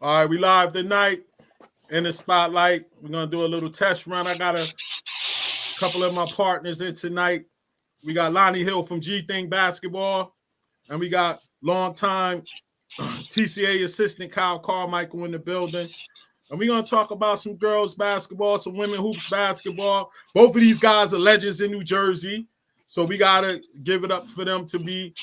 All right, we live tonight in the spotlight. We're gonna do a little test run. I got a couple of my partners in tonight. We got Lonnie Hill from G Thing Basketball, and we got longtime TCA assistant Kyle Carmichael in the building. And we're gonna talk about some girls basketball, some women hoops basketball. Both of these guys are legends in New Jersey, so we gotta give it up for them to be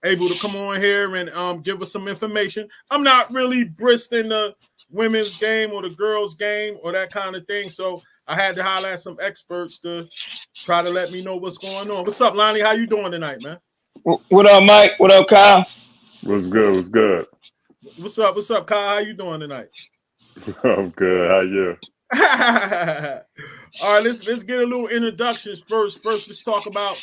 able to come on here and give us some information. I'm not really brisk in the women's game or the girls' game or that kind of thing, so I had to holler at some experts to try to let me know what's going on. What's up, Lonnie? How you doing tonight, man? What up, Mike? What up, Kyle? What's good? What's good? What's up? What's up, Kyle? How you doing tonight? I'm good. How you? All right, let's get a little introductions first. First, let's talk about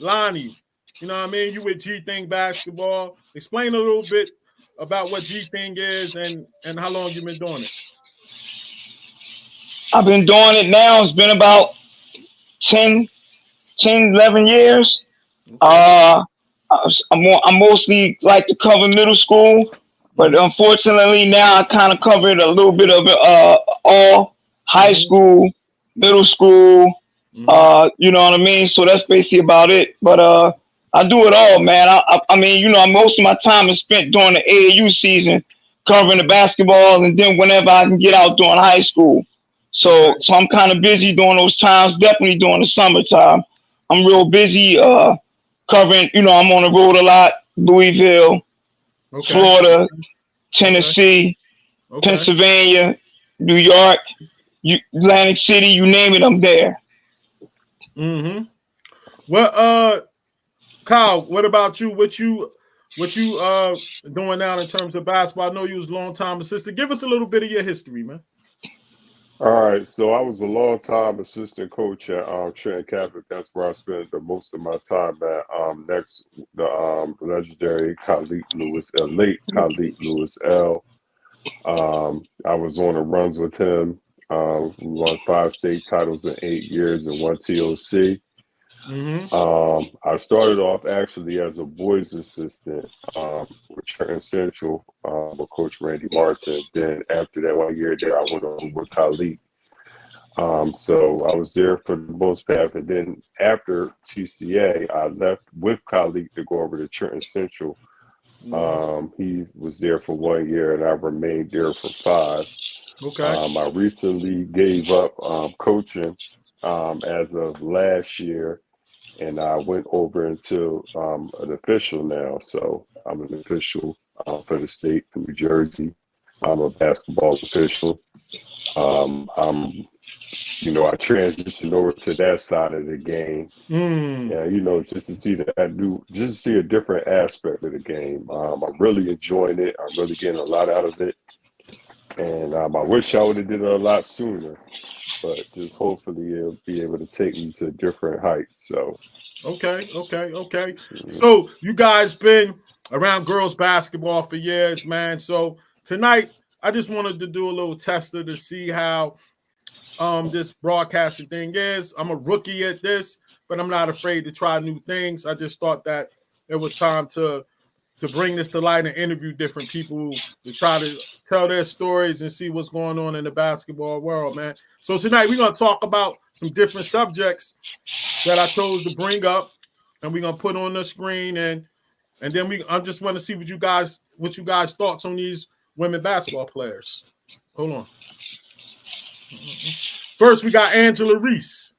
Lonnie. You know what I mean? You with G Thing Basketball. Explain a little bit about what G Thing is and how long you've been doing it. I've been doing it now. It's been about 10, 11 years. Okay. I mostly like to cover middle school, but unfortunately now I kind of covered a little bit of it, all high school, middle school, you know what I mean? So that's basically about it. But I do it all, man. I mean, you know, most of my time is spent during the AAU season covering the basketball, and then whenever I can get out during high school. So I'm kind of busy during those times, definitely during the summertime. I'm real busy covering, you know, I'm on the road a lot, Louisville, Florida, Tennessee, Pennsylvania, New York, Atlantic City, you name it, I'm there. Well, Kyle, what about you? What you doing now in terms of basketball? I know you was a long-time assistant. Give us a little bit of your history, man. All right, so I was a long-time assistant coach at Trenton Catholic. That's where I spent the most of my time at. Next, the legendary Khalid Lewis, late Khalid Lewis L. I was on the runs with him. We won 5 state titles in 8 years and 1 TOC. I started off actually as a boys assistant with Trenton Central with Coach Randy Martin. Then after that 1 year there, I went on with Khalid. So I was there for the most part. And then after TCA, I left with Khalid to go over to Trenton Central. He was there for 1 year and I remained there for 5. I recently gave up coaching as of last year. And I went over into an official now. So I'm an official for the state of New Jersey. I'm a basketball official. You know, I transitioned over to that side of the game. Yeah, you know, just to see just to see a different aspect of the game. I'm really enjoying it. I'm really getting a lot out of it. And I wish I would have did it a lot sooner, but just hopefully it'll be able to take me to different heights. So, okay. So you guys been around girls basketball for years, man. So tonight I just wanted to do a little tester to see how this broadcasting thing is. I'm a rookie at this, but I'm not afraid to try new things. I just thought that it was time to bring this to light and interview different people to try to tell their stories and see what's going on in the basketball world, man. So tonight we're going to talk about some different subjects that I chose to bring up, and we're going to put on the screen, and then I just want to see what you guys thoughts on these women basketball players. Hold on. First, we got Angela Reese.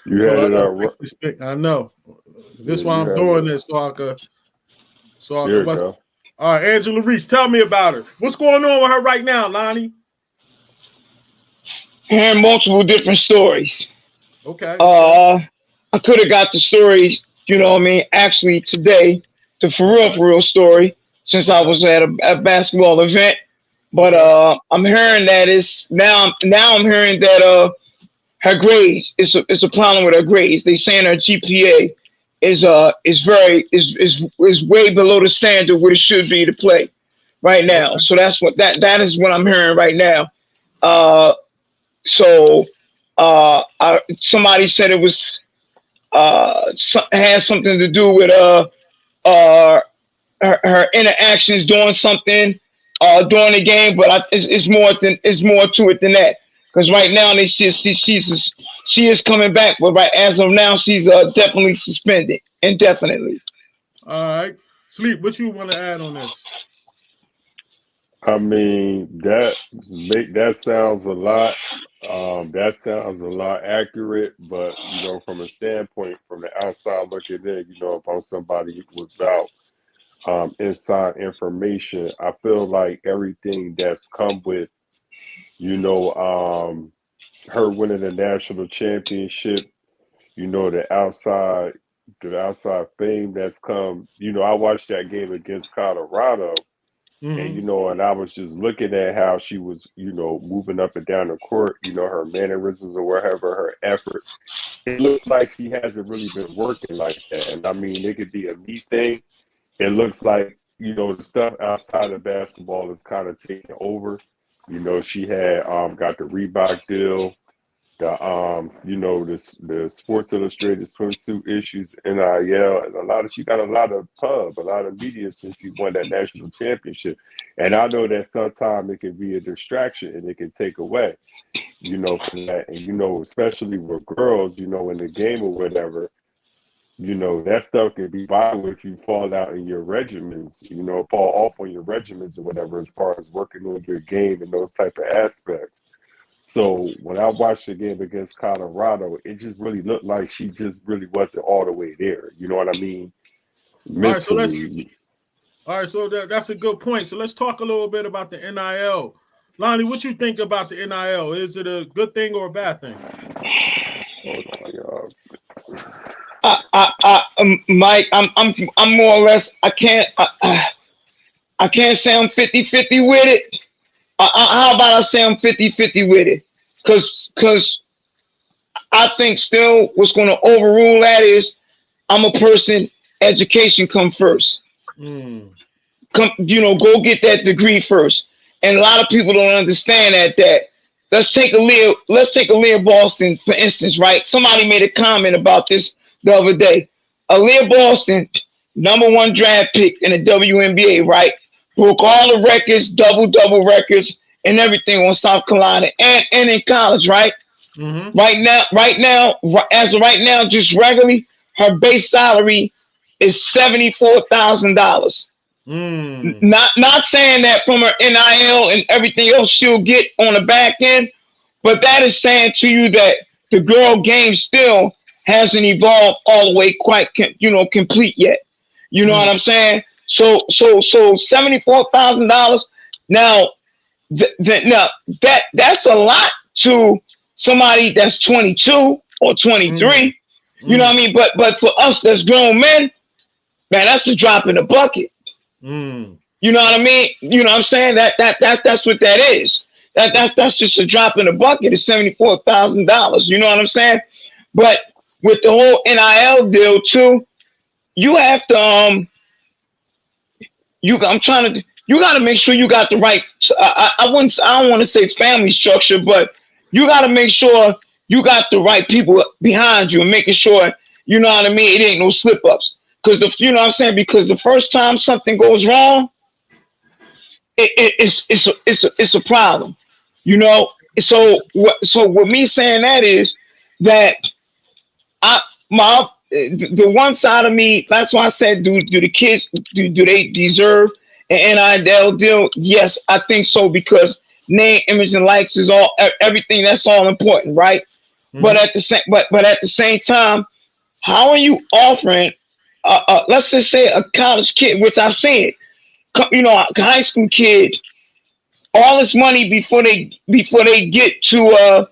You had it out right. I know. This is why I'm doing this so I could. Go. All right, Angela Reese, tell me about her. What's going on with her right now, Lonnie? Hearing multiple different stories. Okay. I could have got the stories, you know what I mean, actually today, the for real story, since I was at a basketball event. But I'm hearing that it's now I'm hearing that her grades it's a problem with her grades. They saying her GPA is way below the standard what it should be to play right now. So that's what that is what I'm hearing right now. So somebody said it was had something to do with her interactions doing something during the game, but it's more to it than that. Because right now she is coming back, but right as of now she's definitely suspended indefinitely. All right, Sleep. What you want to add on this? I mean, that sounds a lot. That sounds a lot accurate, but from a standpoint, from the outside looking in, if I'm somebody without inside information, I feel like everything that's come with, her winning the national championship, the outside fame that's come. I watched that game against Colorado. And and I was just looking at how she was, moving up and down the court, her mannerisms or whatever, her effort. It looks like she hasn't really been working like that. And I mean, it could be a me thing. It looks like, the stuff outside of basketball is kind of taking over. She had got the Reebok deal, the Sports Illustrated swimsuit issues, NIL, and she got a lot of media since she won that national championship. And I know that sometimes it can be a distraction and it can take away, from that. And especially with girls, in the game or whatever, that stuff can be vital if you fall out in your regimens, fall off on your regimens or whatever, as far as working on your game and those type of aspects. So when I watched the game against Colorado, it just really looked like she just really wasn't all the way there. You know what I mean? Mentally. All right, so that's a good point. So let's talk a little bit about the NIL. Lonnie, what you think about the NIL? Is it a good thing or a bad thing? Mike, I'm more or less. I can't say I'm 50-50 with it. How about I say I'm 50-50 with it? Because I think still what's going to overrule that is I'm a person, education come first. Go get that degree first. And a lot of people don't understand that. Let's take Aaliyah Boston, for instance, right? Somebody made a comment about this the other day. Aaliyah Boston, #1 draft pick in the WNBA, right? Broke all the records, double records, and everything on South Carolina and in college, right? Right now, as of right now, just regularly, her base salary is $74,000. Not saying that from her NIL and everything else she'll get on the back end, but that is saying to you that the girl game still hasn't evolved all the way quite complete yet. You know what I'm saying? So $74,000. Now, that's a lot to somebody that's 22 or 23. You know what I mean? But for us that's grown men, man, that's a drop in the bucket. You know what I mean? You know what I'm saying? That's what that is. That's just a drop in the bucket. It's $74,000. You know what I'm saying? But with the whole NIL deal too, you have to you got to make sure you got the right. I don't want to say family structure, but you got to make sure you got the right people behind you and making sure, you know what I mean, it ain't no slip ups. Because you know what I'm saying? Because the first time something goes wrong, it's a problem. So with me saying that is that the one side of me, that's why I said, do the kids do they deserve an NIL deal? Yes, I think so, because name, image, and likes is everything. That's all important, right? But at the same time, how are you offering? Let's just say a college kid, which I've seen, a high school kid, all this money before they get to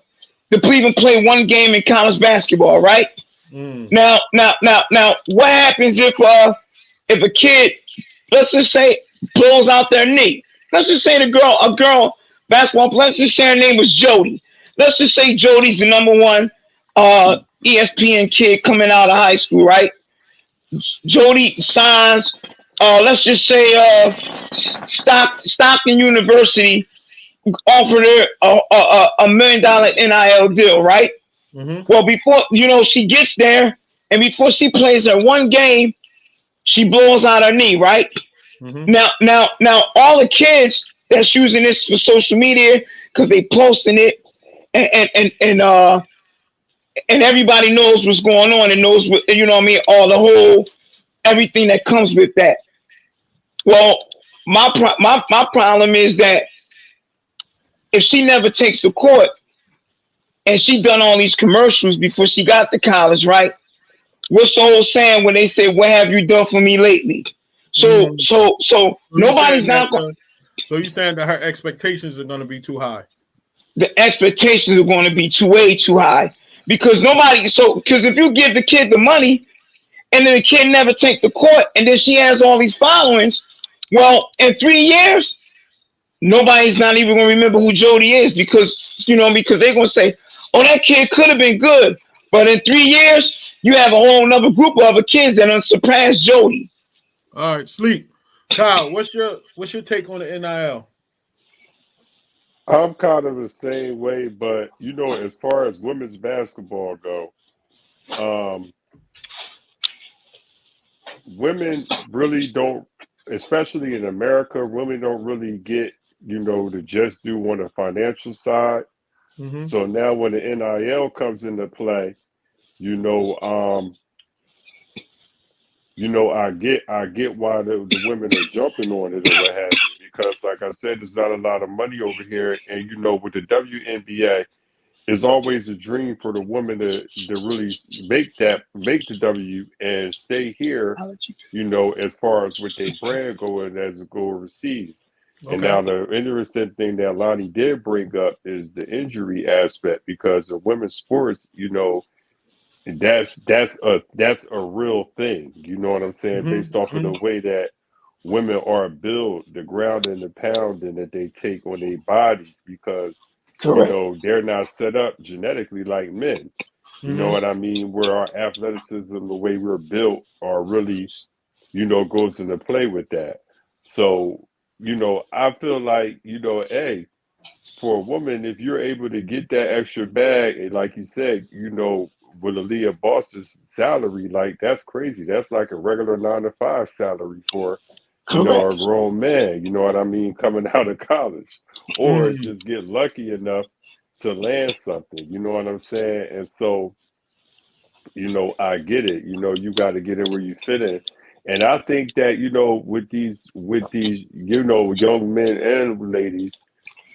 even play one game in college basketball, right? Now, what happens if a kid, let's just say, blows out their knee? Let's just say a girl basketball, let's just say her name was Jody. Let's just say Jody's the #1 ESPN kid coming out of high school, right? Jody signs, let's just say Stockton University offered her a $1 million NIL deal, right? Mm-hmm. Well, before she gets there, and before she plays her one game, she blows out her knee, right? Mm-hmm. Now, all the kids that's using this for social media because they posting it, and everybody knows what's going on and knows what all the whole everything that comes with that. Well, my problem is that if she never takes the court and she done all these commercials before she got to college, right? What's the whole saying when they say, "What have you done for me lately?" So nobody's not going. So you're saying that her expectations are going to be too high? The expectations are going to be way too high because because if you give the kid the money and then the kid never take the court and then she has all these followings, well, in 3 years, nobody's not even going to remember who Jody is because they're going to say, "Oh, that kid could have been good," but in 3 years, you have a whole another group of other kids that surpassed Jody. All right, Sleep. Kyle, what's your take on the NIL? I'm kind of the same way, but as far as women's basketball go, women really don't, especially in America, women don't really get, to just do on the financial side. Mm-hmm. So now when the NIL comes into play, I get why the women are jumping on it or what have you, because like I said, there's not a lot of money over here, and with the WNBA, it's always a dream for the woman to really make the W and stay here, as far as with their brand going as go overseas. Okay. And now the interesting thing that Lonnie did bring up is the injury aspect, because of women's sports, that's a real thing. You know what I'm saying? Mm-hmm. Based off of the way that women are built, the ground and the pounding that they take on their bodies, because they're not set up genetically like men. You know what I mean? Where our athleticism, the way we're built, are really, goes into play with that. So, I feel like, hey, for a woman, if you're able to get that extra bag, and like you said, with Aaliyah Boss's salary, like that's crazy. That's like a regular 9-to-5 salary for, a grown man. You know what I mean? Coming out of college, or just get lucky enough to land something. You know what I'm saying? And so, I get it. You got to get in where you fit in. And I think that, with these, young men and ladies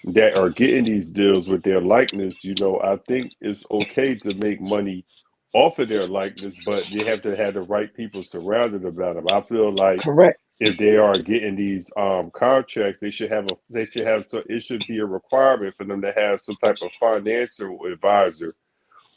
that are getting these deals with their likeness, I think it's okay to make money off of their likeness, but they have to have the right people surrounded about them. I feel like if they are getting these contracts, it should be a requirement for them to have some type of financial advisor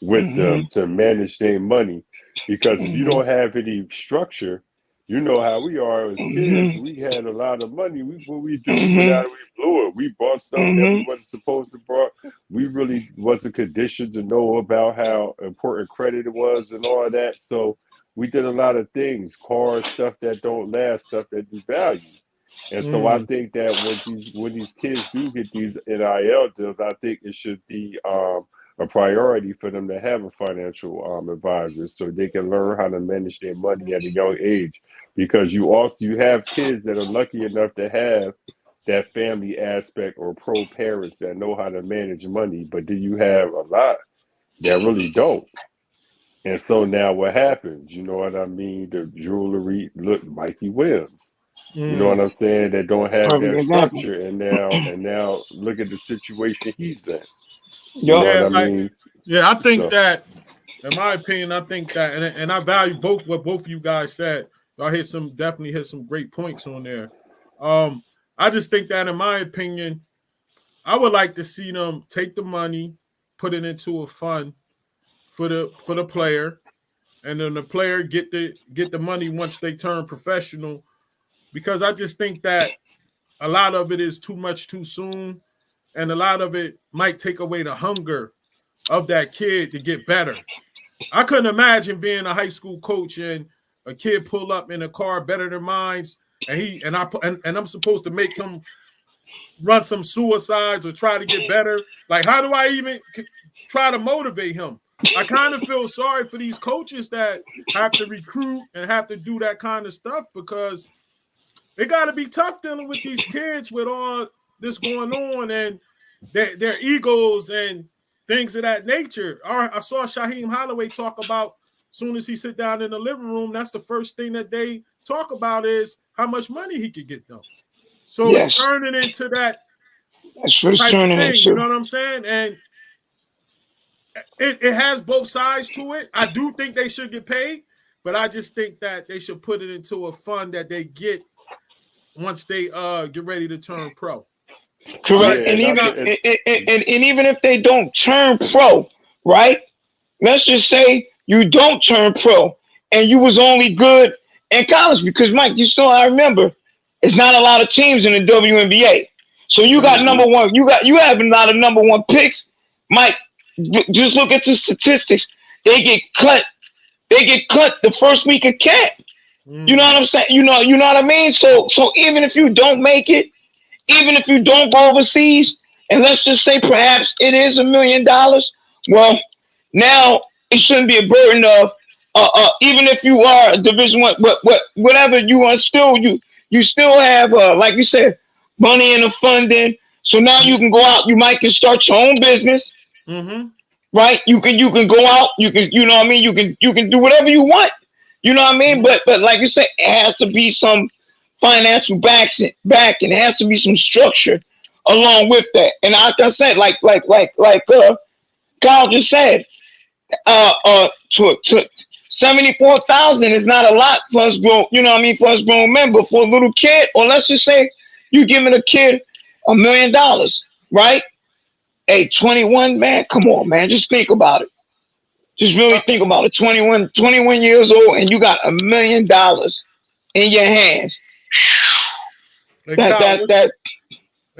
with them to manage their money. Because if you don't have any structure, you know how we are as kids. We had a lot of money. What we do, we went out and we blew it. We bought stuff that we wasn't supposed to buy. We really wasn't conditioned to know about how important credit was and all of that. So we did a lot of things, cars, stuff that don't last, stuff that do value. And so I think that when these kids do get these NIL deals, I think it should be a priority for them to have a financial advisor, so they can learn how to manage their money at a young age. Because you have kids that are lucky enough to have that family aspect or pro parents that know how to manage money, but then you have a lot that really don't. And so now what happens? You know what I mean? The jewelry, look, Mikey Williams. You know what I'm saying? That don't have that structure, and now look at the situation he's in. You know what I mean? Yeah, I think that, in my opinion, I think that, and I value what both of you guys said. Y'all definitely hit some great points on there. I just think that, in my opinion, I would like to see them take the money, put it into a fund for the player, and then the player get the money once they turn professional. Because I just think that a lot of it is too much too soon, and a lot of it might take away the hunger of that kid to get better. I couldn't imagine being a high school coach and a kid pull up in a car better than mine, and I'm supposed to make him, run some suicides or try to get better? Like, how do I even try to motivate him? I kind of feel sorry for these coaches that have to recruit and have to do that kind of stuff, because it got to be tough dealing with these kids with all this going on and their egos and things of that nature. I saw Shaheem Holloway talk about, as soon as he sit down in the living room, that's the first thing that they talk about is how much money he could get them. So it's turning into that That's what it's type turning of thing, into. you know what I'm saying? And it has both sides to it. I do think they should get paid, but I just think that they should put it into a fund that they get once they get ready to turn pro. Correct. Right, and even if they don't turn pro, right? Let's just say you don't turn pro and you was only good in college, because Mike, I remember it's not a lot of teams in the WNBA. So you got number one, you have a lot of number one picks. Mike, just look at the statistics. They get cut the first week of camp. You know what I'm saying? You know what I mean? So even if you don't make it, even if you don't go overseas, and let's just say perhaps it is $1 million, well, now it shouldn't be a burden of even if you are a Division I, whatever you are, you still have like you said, money in the funding. So now you can go out, you can start your own business. Right? You can go out, you know what I mean, you can do whatever you want. You know what I mean? But like you said, it has to be some financial back, and it has to be some structure along with that. And like I said, like Kyle just said, 74,000 is not a lot for us grown, you know what I mean, for us grown men, but for a little kid, or let's just say you giving a kid $1 million, right? Hey, 21, man, come on, man, just think about it. Just really think about it. 21 years old, and you got $1 million in your hands. Hey,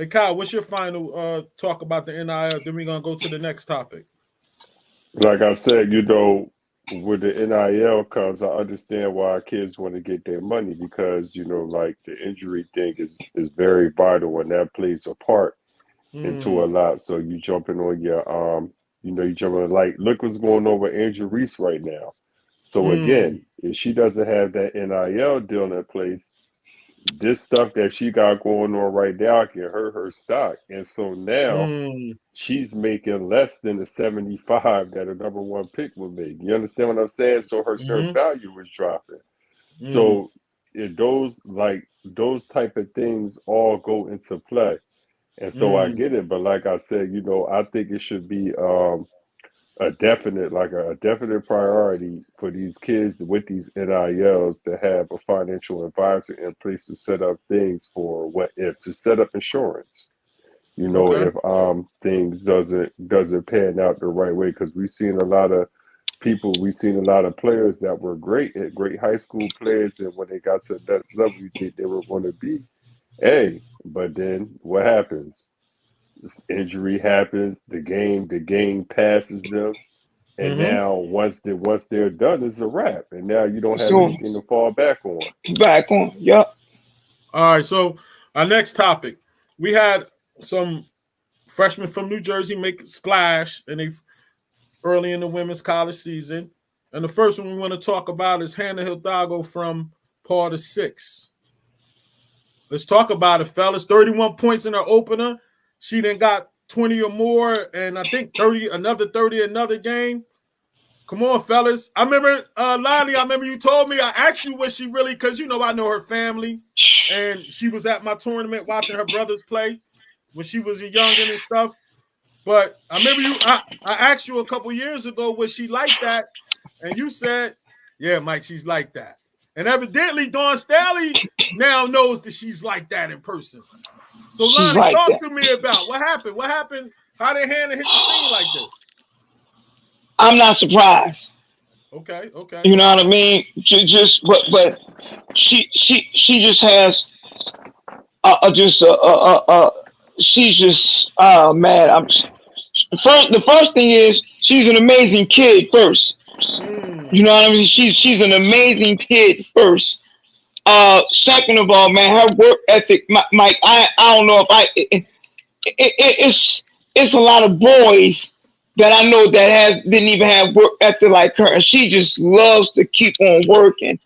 Kyle, what's your final talk about the NIL? Then we're going to go to the next topic. Like I said, with the NIL comes, I understand why kids want to get their money, because, like the injury thing is very vital, and that plays a part into a lot. So you jumping on your you jumping, like, look what's going on with Angel Reese right now. So again, if she doesn't have that NIL deal in place, this stuff that she got going on right now can hurt her stock. And so now she's making less than the 75 that a number one pick would make. You understand what I'm saying? So her value was dropping. So those type of things all go into play. And so I get it, but like I said, I think it should be a definite priority for these kids with these NILs to have a financial advisor in place to set up things to set up insurance. If things doesn't pan out the right way, because we've seen a lot of players that were great high school players, and when they got to that level you think they were going to be. But then what happens? This injury happens. The game passes them, and now once they're done, it's a wrap. And now you don't have anything to fall back on. Yep. All right. So our next topic, we had some freshmen from New Jersey make a splash, and they early in the women's college season. And the first one we want to talk about is Hannah Hidalgo from Paul VI. Let's talk about it, fellas. 31 points in her opener. She then got 20 or more, and I think 30 another game. Come on, fellas. I remember, Lonnie, you told me, I asked you what she really, because, I know her family, and she was at my tournament watching her brothers play when she was a youngin' and stuff. But I remember I asked you a couple years ago, was she like that? And you said, yeah, Mike, she's like that. And evidently, Dawn Staley now knows that she's like that in person. So, Lonnie, talk to me about what happened. What happened? How did Hannah hit the scene like this? I'm not surprised. Okay. You know what I mean? But she just has she's just man. The first thing is she's an amazing kid first. You know what I mean? She's an amazing kid first. Second of all, man, her work ethic, Mike. I don't know if it's a lot of boys that I know that didn't even have work ethic like her, and she just loves to keep on working.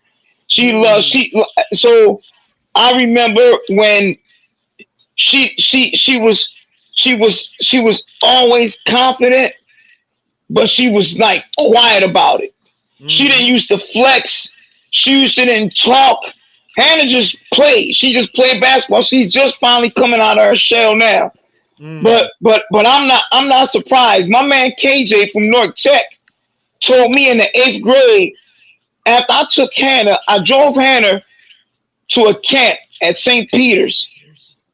So I remember when she was always confident, but she was like quiet about it. She didn't used to flex. She used to didn't talk. Hannah just played. She just played basketball. She's just finally coming out of her shell now. But I'm not surprised. My man KJ from North Tech told me in the 8th grade, after I took Hannah, I drove Hannah to a camp at St. Peter's,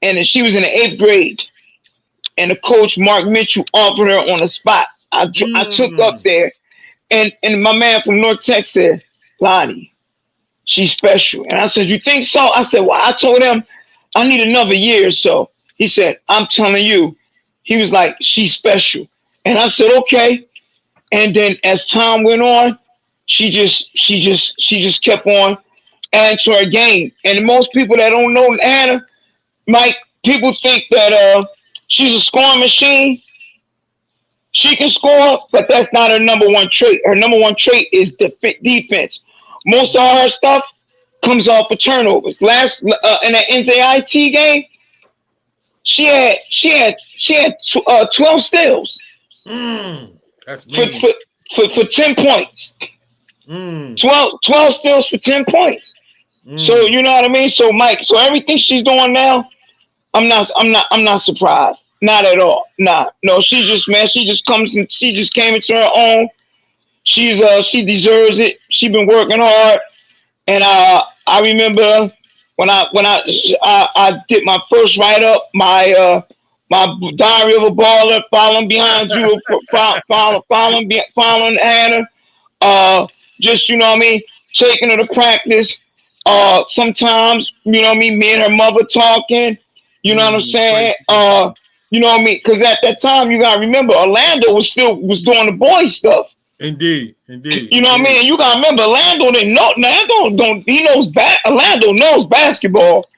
and she was in the 8th grade. And the coach Mark Mitchell offered her on the spot. I took up there, and my man from North Tech said, Lonnie, she's special. And I said, you think so? I said, well, I told him I need another year or so. He said, I'm telling you. He was like, she's special. And I said, okay. And then as time went on, she just kept on adding to her game. And most people that don't know Hannah, Mike, people think that she's a scoring machine. She can score, but that's not her number one trait. Her number one trait is defense. Most of her stuff comes off of turnovers. Last in the NJIT game, she had 12 steals. That's for 10 points. 12 steals for 10 points. So you know what I mean? So Mike, so everything she's doing now, I'm not surprised. Not at all. No, she just came into her own. She deserves it. She's been working hard. And I remember when I did my first write-up, my diary of a baller, following behind you, following Hannah, just, you know what I mean, taking her to practice. Sometimes, you know what I mean, me and her mother talking, you know what I'm saying? You know what I mean? Because at that time, you gotta remember, Orlando was doing the boy stuff. Indeed. You know what I mean? You gotta remember, Orlando didn't know. Orlando knows basketball,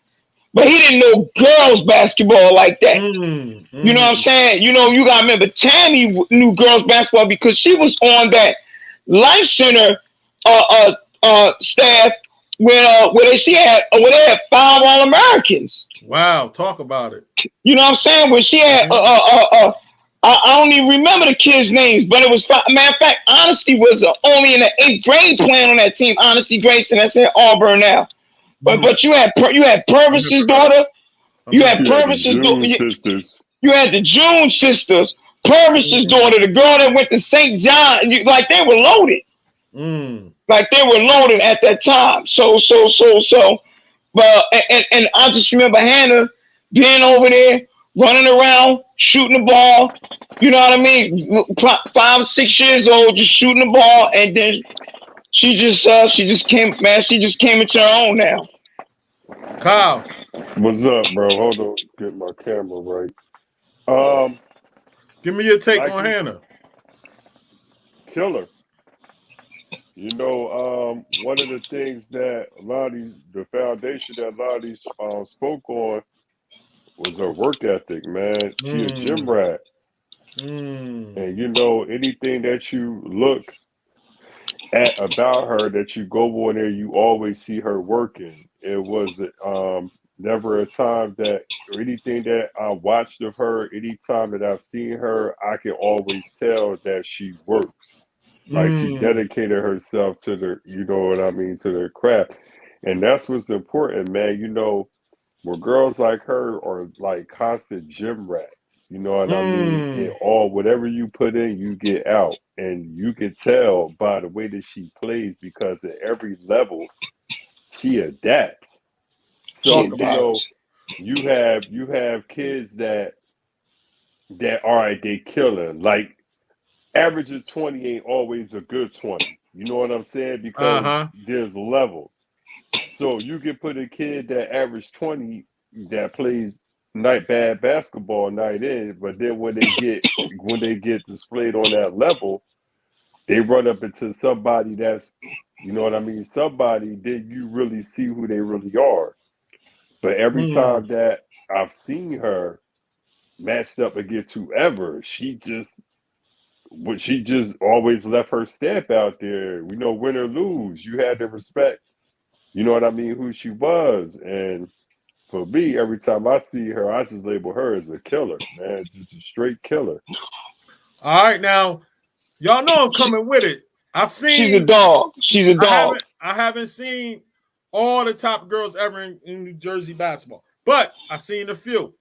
but he didn't know girls basketball like that. You know what I'm saying? You know, you gotta remember, Tammy knew girls basketball because she was on that Life Center staff where they had 5 All-Americans. Wow, talk about it. You know what I'm saying? When she had I don't even remember the kids' names, but it was matter of fact, Honesty was only in the 8th grade playing on that team. Honesty Grayson, that's in Auburn now. But you had Purvis's daughter. You had Purvis's daughter. You had the June sisters. Purvis's daughter, the girl that went to St. John. Like they were loaded. Like they were loaded at that time. So. But and I just remember Hannah being over there, running around, shooting the ball. You know what I mean? 5, 6 years old, just shooting the ball, and then she just came into her own now. Kyle, what's up, bro? Hold on, get my camera right. Give me your take on Hannah. Killer. You know, one of the things that the foundation that Lonnie spoke on was her work ethic, man. She a gym rat. And you know, anything that you look at about her, that you go on there, you always see her working. It was never a time that, or anything that I watched of her, any time that I've seen her, I can always tell that she works. Like she dedicated herself to you know what I mean, to the craft. And that's what's important, man. You know, where girls like her are like constant gym rats. You know what I mean? And whatever you put in, you get out. And you can tell by the way that she plays, because at every level she adapts. So you know, you have kids that all right, they killing. Like average of 20 ain't always a good 20. You know what I'm saying? Because there's levels. So you can put a kid that average 20 that plays bad basketball night in, but then when they get displayed on that level, they run up into somebody that's You know what I mean? Somebody, then you really see who they really are. But every time that I've seen her matched up against whoever, she just always left her stamp out there. We know win or lose, you had to respect, you know what I mean, who she was. And for me, every time I see her, I just label her as a killer, man. Just a straight killer. All right, now y'all know I'm coming with it. She's a dog. She's a dog. I haven't seen all the top girls ever in New Jersey basketball, but I seen a few.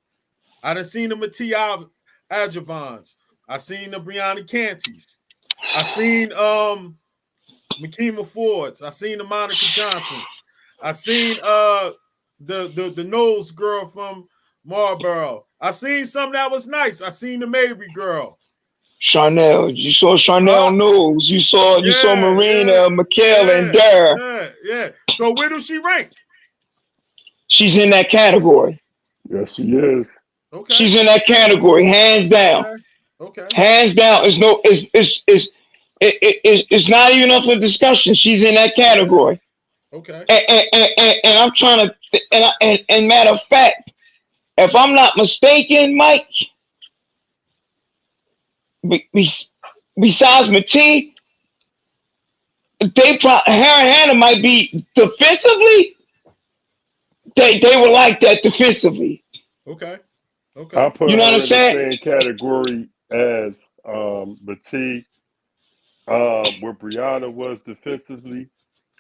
I done seen the Mattia Adjuvans. I seen the Brianna Cantys. I seen Makima Fords. I seen the Monica Johnsons. I seen the nose girl from Marlboro. I seen some that was nice. I seen the Mabry girl. Chanel. You saw Chanel Knowles. You saw Marina, Michaela, and Dara. Yeah. So where does she rank? She's in that category. Yes, she is. Okay. She's in that category, hands down. Okay. Hands down. It's not even up for discussion. She's in that category. Okay. And I'm trying to, and matter of fact, if I'm not mistaken, Mike, besides Matee, her and Hannah might be defensively. They were like that defensively. Okay. I put you know her what I'm in saying? the same category as Matee, where Brianna was defensively.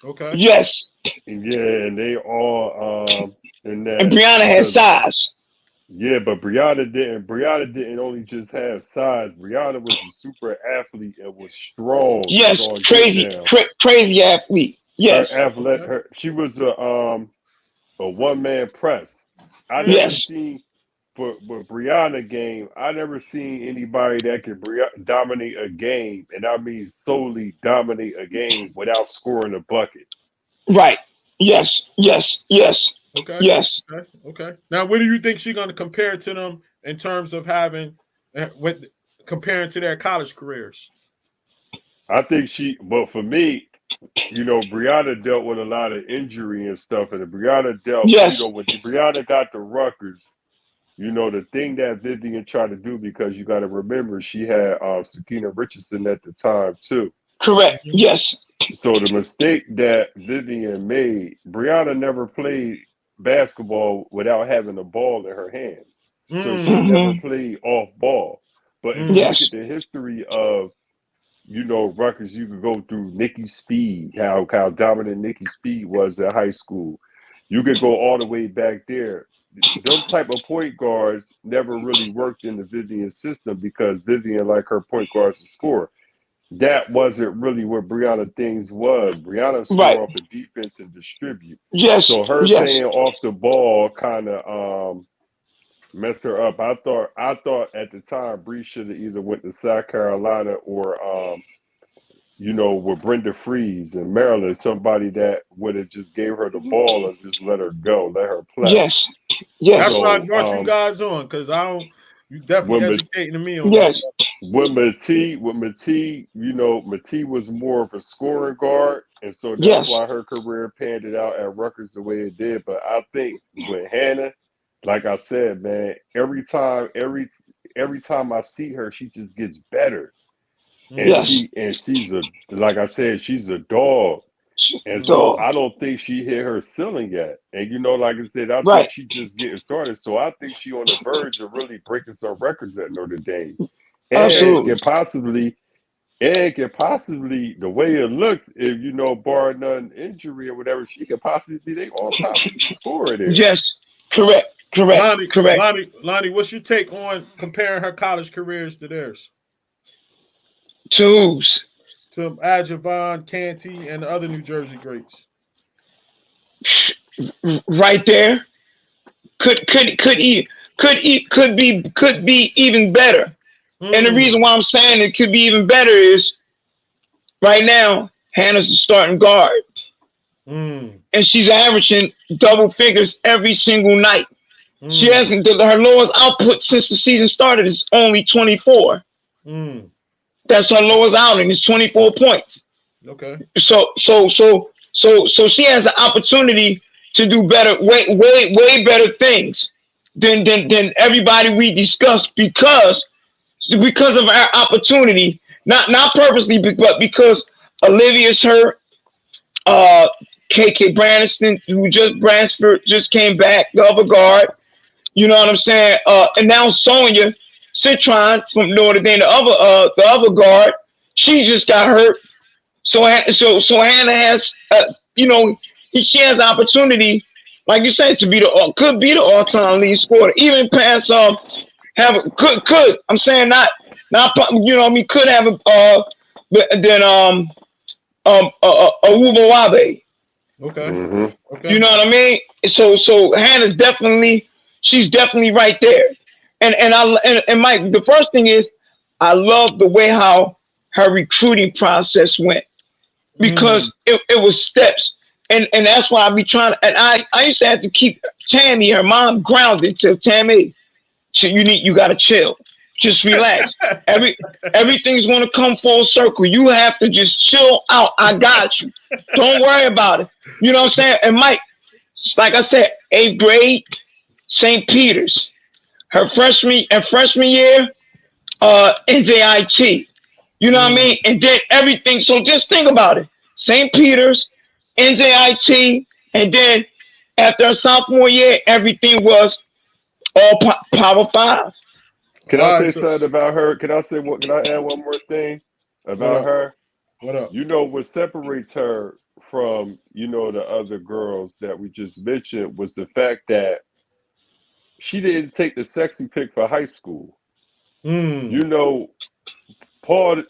Okay. Yes. And they all in that. And Brianna had size. Yeah, but Brianna didn't. Brianna didn't only just have size. Brianna was a super athlete and was strong. Yes, crazy athlete. Yes. She was a one-man press. I never seen for Brianna game. I never seen anybody that could dominate a game, and I mean solely dominate a game without scoring a bucket. Right. Yes. Okay. Yes. Okay. Now, where do you think she's going to compare to them in terms of comparing to their college careers? I think but for me, Brianna dealt with a lot of injury and stuff, and Brianna dealt, when Brianna got to Rutgers, the thing that Vivian tried to do, because you got to remember she had Sakina Richardson at the time too. Correct. Yes. So the mistake that Vivian made, Brianna never played basketball without having the ball in her hands. So she never played off ball. But if you look at the history of, Rutgers, you could go through Nikki Speed, how dominant Nikki Speed was at high school. You could go all the way back there. Those type of point guards never really worked in the Vivian system because Vivian, like her point guards, to score. That wasn't really what Brianna things was. Brianna score off the defense and distribute. Yes. So her playing off the ball kind of messed her up. I thought at the time Bree should have either went to South Carolina or with Brenda Freeze in Maryland, somebody that would have just gave her the ball and just let her go, let her play. Yes. That's why I brought you guys on, because you definitely educating me on this. With Matee, Matee was more of a scoring guard, and so that's why her career panned it out at Rutgers the way it did. But I think with Hannah, like I said, man, every time I see her, she just gets better. And she's like I said, she's a dog. And so I don't think she hit her ceiling yet. And like I said, I think she's just getting started. So I think she's on the verge of really breaking some records at Notre Dame. And absolutely. can possibly, the way it looks, if bar none injury or whatever, she could possibly be the all-time scorer there. Yes, correct. Lonnie, what's your take on comparing her college careers to theirs? To Adjuvant, Canty, and the other New Jersey greats. Right there. Could be even better. And the reason why I'm saying it could be even better is right now Hannah's the starting guard. And she's averaging double figures every single night. She hasn't, her lowest output since the season started is only 24. That's her lowest outing, is 24 points. Okay. So she has an opportunity to do better, way better things than everybody we discussed because of our opportunity, not purposely, but because Olivia's hurt. KK Branniston, who just came back, the other guard. You know what I'm saying? And now Sonia Citron from Notre Dame, the other guard, she just got hurt. So Hannah has, she has opportunity, like you said, to be could be the all-time lead scorer, even past could. I'm saying not could have a Wuba Wabe. Okay. Mm-hmm. Okay. You know what I mean? So Hannah's she's definitely right there. And Mike, the first thing is I love the way how her recruiting process went because it was steps. And that's why I be trying and I used to have to keep Tammy, her mom, grounded till Tammy, you gotta chill. Just relax. Everything's gonna come full circle. You have to just chill out. I got you. Don't worry about it. You know what I'm saying? And Mike, like I said, 8th grade, St. Peter's. Her freshman year, NJIT. You know what I mean? And then everything. So just think about it. St. Peter's, NJIT, and then after her sophomore year, everything was all Power 5. Can I say something about her? Can I add one more thing about her? What up? You know what separates her from, the other girls that we just mentioned was the fact that she didn't take the sexy pick for high school. Paul,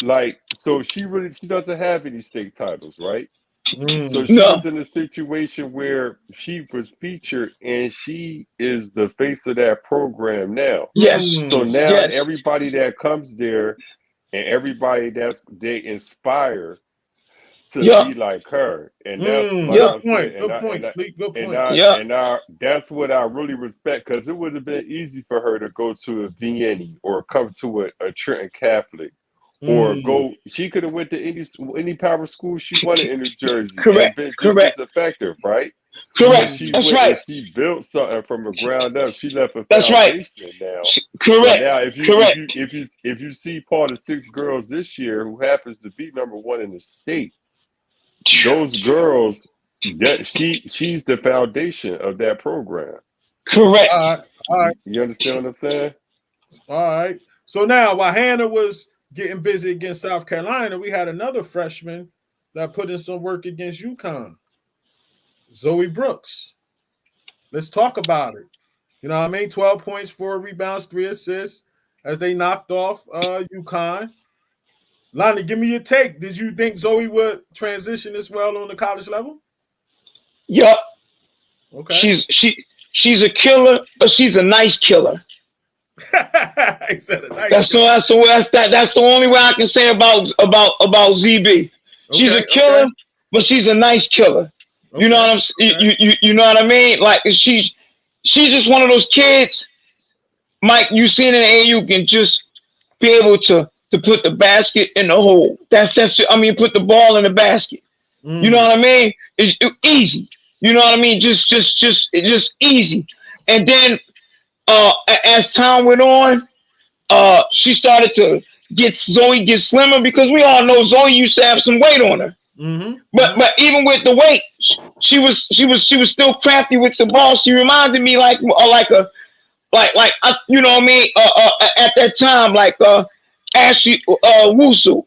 so she doesn't have any state titles, right? So she was in a situation where she was featured and she is the face of that program now. Yes. So now everybody that comes there and everybody they inspire to be like her. And that's good point. And that's what I really respect, because it would have been easy for her to go to a Vianney or come to a Trenton Catholic. Or she could have went to any power school she wanted in New Jersey. Correct. And been just as effective, right? Correct. That's right. She built something from the ground up. She left a That's foundation right. now. Correct. So now, if you see part of 6 girls this year who happens to be #1 in the state, those girls, she's the foundation of that program. Correct. All right. You understand what I'm saying? All right. So now, while Hannah was getting busy against South Carolina, we had another freshman that put in some work against UConn, Zoe Brooks. Let's talk about it. You know what I mean? 12 points, 4 rebounds, 3 assists as they knocked off UConn. Lonnie, give me your take. Did you think Zoe would transition as well on the college level? Yup. Okay. She's a killer, but she's a nice killer. That's the only way I can say about ZB. She's a killer, but she's a nice killer. You know what you know what I mean? Like she's just one of those kids, Mike. You seen in AU can just be able to put the basket in the hole. That's put the ball in the basket. You know what I mean? It's easy. You know what I mean? Just easy. And then as time went on, she started to get slimmer, because we all know Zoe used to have some weight on her. But even with the weight, she was still crafty with the ball. She reminded me like you know what I mean? At that time, like Ashley Wusu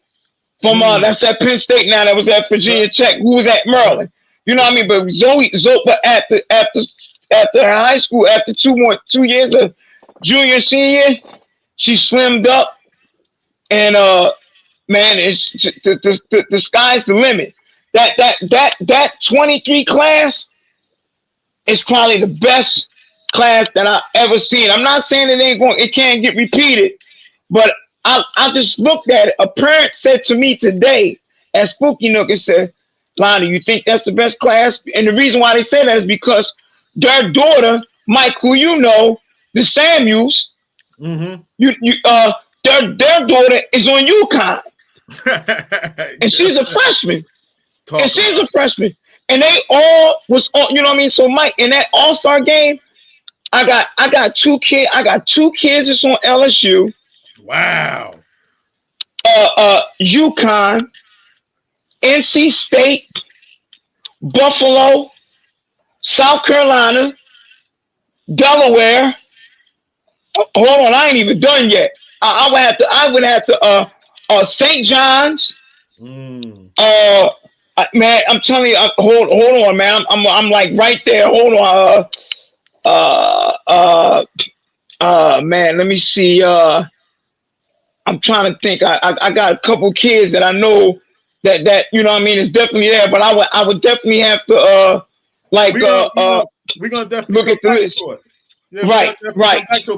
from that's at Penn State now, that was at Virginia Tech, who was at Maryland. You know what I mean? But Zoe, but after high school, after 2 years of junior, senior, she slimmed up, and man, it's the sky's the limit. That 23 class is probably the best class that I've ever seen. I'm not saying it can't get repeated, but I just looked at it. A parent said to me today at Spooky Nook and said, "Lonnie, you think that's the best class?" And the reason why they say that is because their daughter, Mike, who you know, the Samuels, their daughter is on UConn, and she's a freshman. And she's a freshman. And they all was on, you know what I mean? So Mike, in that all-star game, I got two kids that's on LSU. Wow. UConn, NC State, Buffalo, South Carolina, Delaware. Hold on, I ain't even done yet. I would have to St. John's. Mm. Man, I'm telling you, hold on, man. I'm like right there. Hold on. Man, let me see. I'm trying to think. I got a couple kids that I know that you know what I mean, is definitely there, but I would definitely have to we're gonna definitely look at the list. Yeah, right.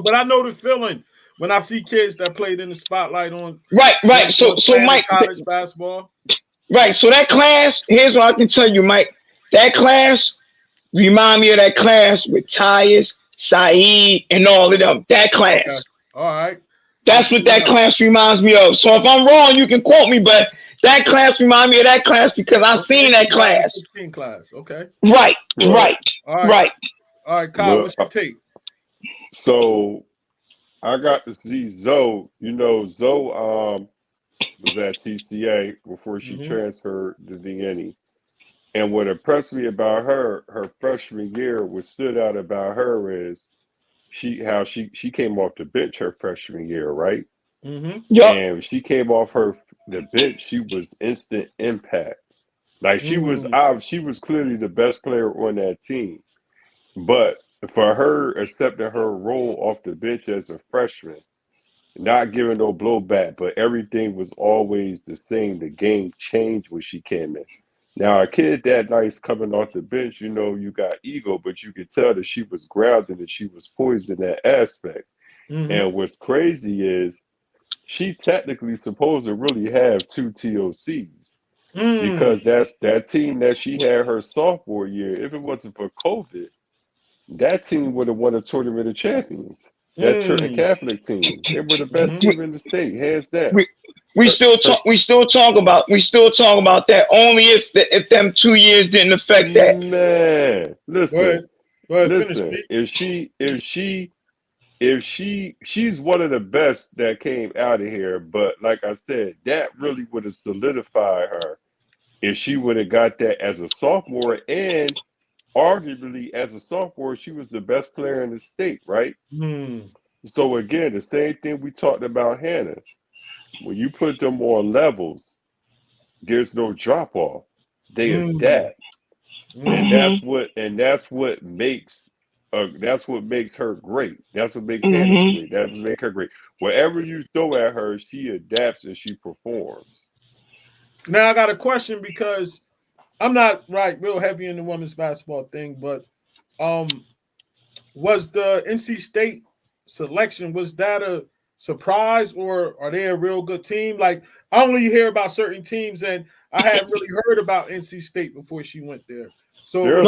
But I know the feeling when I see kids that played in the spotlight on right. So Mike, college basketball. Right. So that class, here's what I can tell you, Mike. That class remind me of that class with Tyus, Saeed, and all of them. That class. Okay. All right. That's what that class reminds me of. So if I'm wrong, you can quote me, but that class remind me of that class because I've seen that class. 16 class. Okay. Right. All right, Kyle, what's your take? So I got to see Zoe. You know, Zoe was at TCA before she transferred to Vienna. And what impressed me about her freshman year, what stood out about her is she came off the bench her freshman year, right? Yep. And she came off the bench, she was instant impact. Like she was clearly the best player on that team. But for her accepting her role off the bench as a freshman, not giving no blowback, but everything was always the same. The game changed when she came in. Now, a kid that nice coming off the bench, you know, you got ego, but you could tell that she was grounded and she was poised in that aspect. And what's crazy is she technically supposed to really have 2 TOCs because that's that team that she had her sophomore year. If it wasn't for COVID, that team would have won a tournament of champions. That Trenton Catholic team, they were the best team in the state, hands down. We still talk about that only if them 2 years didn't affect that. Man, listen, Go ahead, listen. She's one of the best that came out of here. But like I said, that really would have solidified her if she would have got that as a sophomore. And arguably, as a sophomore, she was the best player in the state, right? So again, the same thing we talked about Hannah. When you put them on levels, there's no drop off. They adapt, and that's what makes her great. That's what makes Hannah great. That what makes her great. Whatever you throw at her, she adapts and she performs. Now I got a question because I'm not real heavy in the women's basketball thing, but was the NC State selection, was that a surprise or are they a real good team? Like I only hear about certain teams and I hadn't really heard about NC State before she went there. So they're a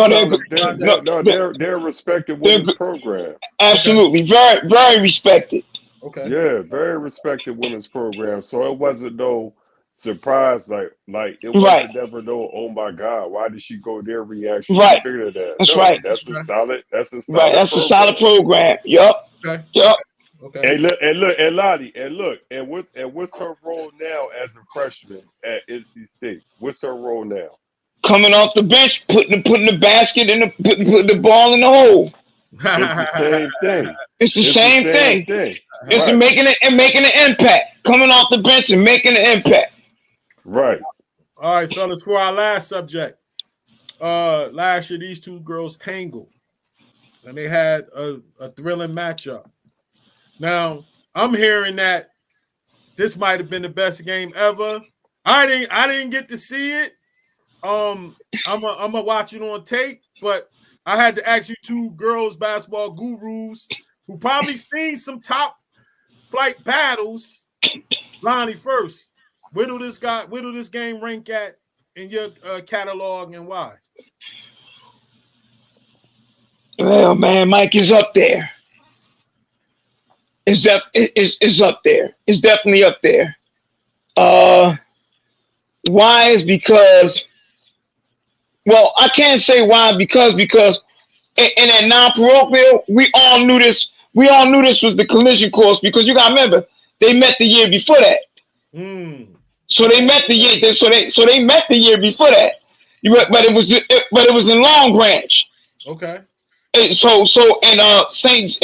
respected women's program. Absolutely. Very, very respected. Okay. Yeah, very respected women's program. So it wasn't no surprise, like it wasn't never no, oh my God, why did she go there reaction? Right. Bigger than that. That's right. That's a solid right. That's a solid program. Yup. Okay. Yup. Okay. And Lottie, what's her role now as a freshman at NC State? What's her role now? Coming off the bench, putting the basket in putting the ball in the hole. It's the same thing. It's the same thing. It's right. making an impact. Coming off the bench and making an impact. Right. All right, fellas, for our last subject. Last year, these two girls tangled. And they had a thrilling matchup. Now, I'm hearing that this might have been the best game ever. I didn't get to see it. I'm gonna watch it on tape, but I had to ask you two girls basketball gurus who probably seen some top flight battles. Lonnie, first, where do this game rank at in your catalog and why? Well, man, Mike is up there. It's up there. It's definitely up there. Why is because Well, I can't say why because in that non-parochial, we all knew this. We all knew this was the collision course because you gotta remember they met the year before that. So they met the year. So they met the year before that. But it was in Long Branch. Okay. And so in Saint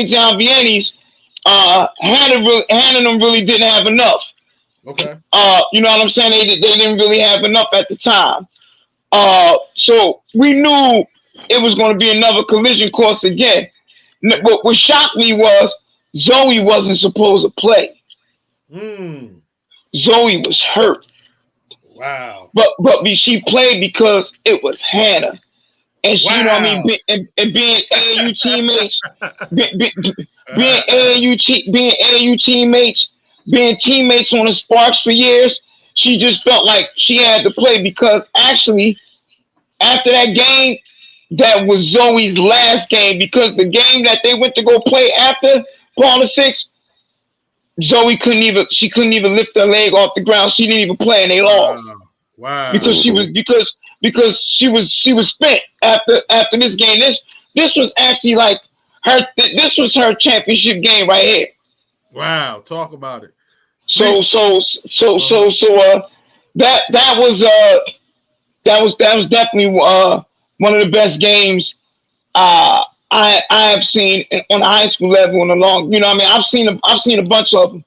John Vianney's, Hannah and them really didn't have enough. Okay. You know what I'm saying? They didn't really have enough at the time. So we knew it was going to be another collision course again. What shocked me was Zoe wasn't supposed to play. Zoe was hurt. Wow. But she played because it was Hannah. And she, you know what I mean, and being AAU teammates, being AAU teammates, being teammates on the Sparks for years, she just felt like she had to play because actually, after that game, that was Zoe's last game because the game that they went to go play after Paula 6, Zoe couldn't even lift her leg off the ground. She didn't even play and they lost. Wow. Because she was spent after this game. This was actually like this was her championship game right here. Wow, talk about it. So that was definitely one of the best games I have seen on the high school level in a long, you know what I mean? I've seen a bunch of them.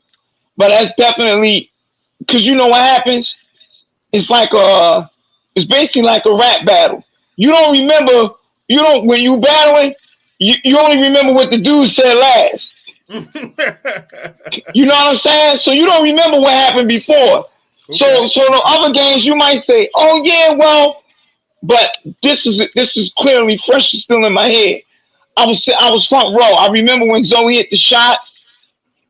But that's definitely because you know what happens? It's like it's basically like a rap battle. You don't remember, when you battling, you only remember what the dude said last. You know what I'm saying? So you don't remember what happened before. Okay. So the other games you might say, oh yeah, well, but this is clearly fresh, still in my head. I was front row. I remember when Zoe hit the shot.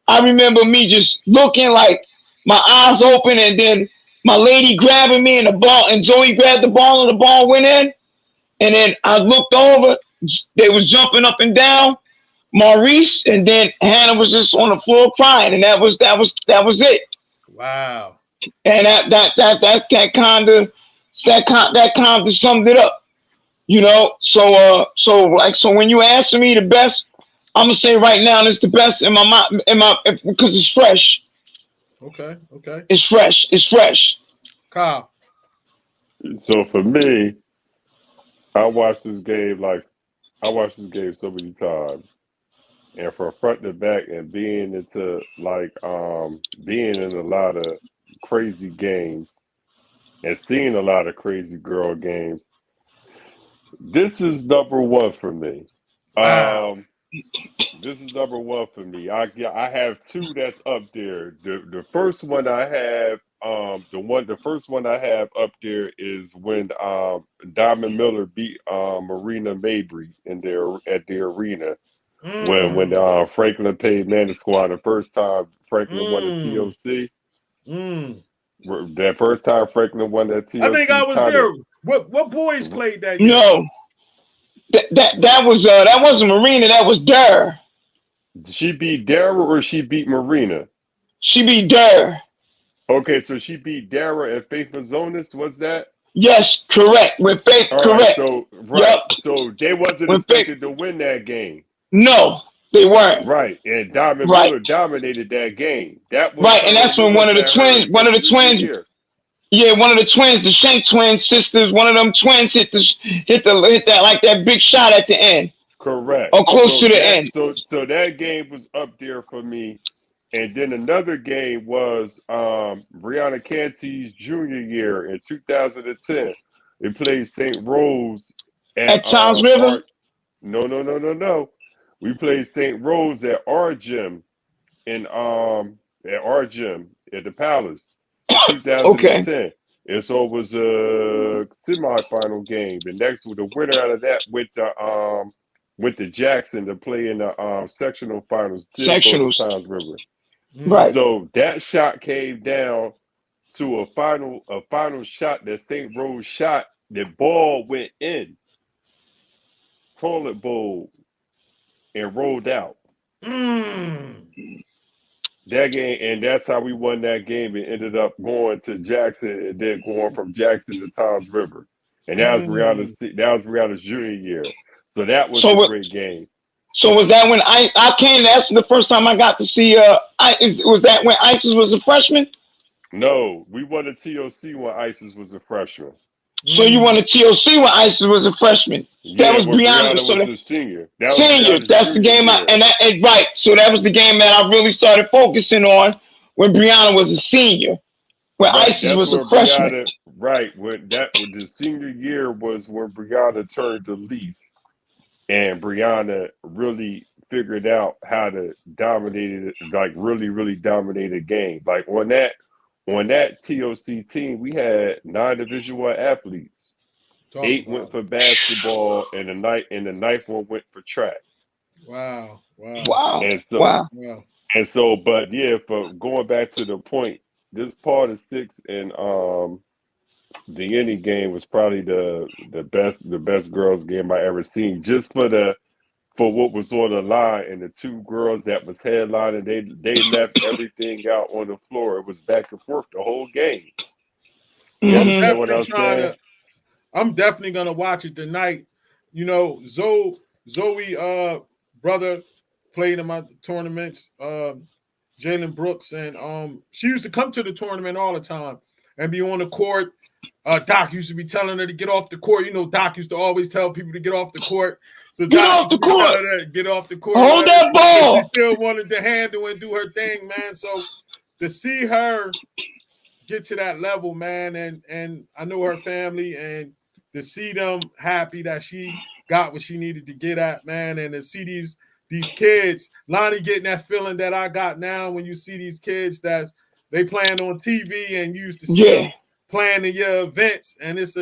I remember me just looking like my eyes open, and then my lady grabbing me and the ball, and Zoe grabbed the ball and the ball went in. And then I looked over, they was jumping up and down, Maurice, and then Hannah was just on the floor crying, and that was it. Wow. And that kind of summed it up, you know. So when you answer me the best, I'm gonna say right now it's the best in my mind, because it's fresh. Okay. It's fresh. Kyle. So for me, I watched this game so many times, and from front to back, and being into being in a lot of crazy games, and seeing a lot of crazy girl games. This is number one for me. Wow. This is number one for me. I have two that's up there. The first one I have, the first one I have up there is when Diamond Miller beat Marina Mabry at the arena when Franklin paid Manasquan the first time Franklin won the TOC. That first time Franklin won that TOC. I think I was there. What boys played that game? No. That wasn't Marina, that was Durr. She beat Dara or she beat Marina? She beat Durr. Okay, so she beat Dara and Faith Mazonis, was that? Yes, correct. With Faith, correct. So they wasn't expected to win that game. No, they weren't. Right, and Diamond Miller dominated that game. That was right, and that's when one of the twins. Yeah, one of the twins, the Shank twin sisters, one of them twins hit that like that big shot at the end. Correct. Or close to the end. So that game was up there for me. And then another game was Brianna Canty's junior year in 2010. They played St. Rose at Charles River. No. We played St. Rose at our gym at the Palace. 2010. Okay. And so it was a semifinal game. And next, the winner out of that went to Jackson to play in the sectional finals. Times River. Right. So that shot came down to a final shot that St. Rose shot. The ball went in toilet bowl and rolled out. That game, and that's how we won that game and ended up going to Jackson and then going from Jackson to Toms River. and that was Brianna's junior year. So that was a great game. So was that when I came? That's the first time I got to see. Was that when Isis was a freshman? No, we won a TOC when Isis was a freshman. So you won a TOC when Isis was a freshman. Yeah, that was Brianna. So was the senior. Senior. That's the game. Right. So that was the game that I really started focusing on when Brianna was a senior. When Isis was a freshman. Brianna, when the senior year was when Brianna turned the leaf, and Brianna really figured out how to dominate it, like really dominate a game. Like on that TOC team, we had 9 Division I athletes. 8 went for basketball, and the ninth one went for track. Wow. And so, but yeah, for going back to the point, this part of 6 and the any game was probably the best girls game I ever seen. Just for what was on the line, and the 2 girls that was headlining, they left everything out on the floor. It was back and forth the whole game. Mm-hmm. I'm definitely gonna watch it tonight. You know, Zoe brother played in my tournaments. Jalen Brooks, and she used to come to the tournament all the time and be on the court. Doc used to be telling her to get off the court. You know, Doc used to always tell people to get off the court. So get off the court. Get off the court. Hold that ball. She still wanted to handle and do her thing, man. So to see her get to that level, man, and I know her family, and to see them happy that she got what she needed to get at, man, and to see these kids, Lonnie getting that feeling that I got now when you see these kids that they playing on TV and you used to see them playing in your events, and it's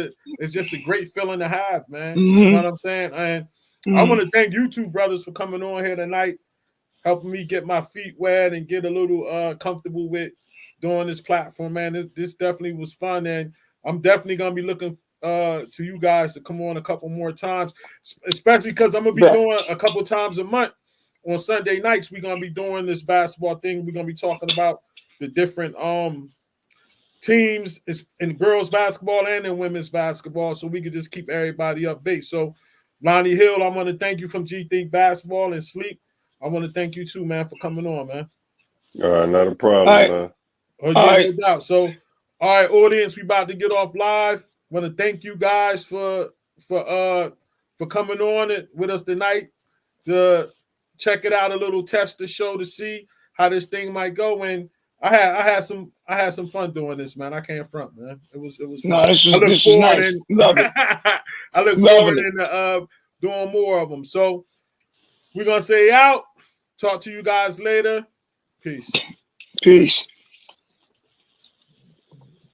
just a great feeling to have, man. You know what I'm saying? And I want to thank you 2 brothers for coming on here tonight, helping me get my feet wet and get a little comfortable with doing this platform, man. This definitely was fun, and I'm definitely gonna be looking to you guys to come on a couple more times, especially because I'm gonna be doing a couple times a month on Sunday nights. We're gonna be doing this basketball thing. We're gonna be talking about the different teams in girls basketball and in women's basketball, so we could just keep everybody updated. So Lonnie Hill, I want to thank you from G Think Basketball and Sleep. I want to thank you too, man, for coming on, man. All right, not a problem, man. No doubt. So, all right, audience, we about to get off live. Want to thank you guys for coming on it with us tonight to check it out, a little tester show to see how this thing might go. And I had some fun doing this, man. I can't front, man. It was fun. No, this is nice. Love it. I look forward to doing more of them. So we're gonna say out. Talk to you guys later. Peace.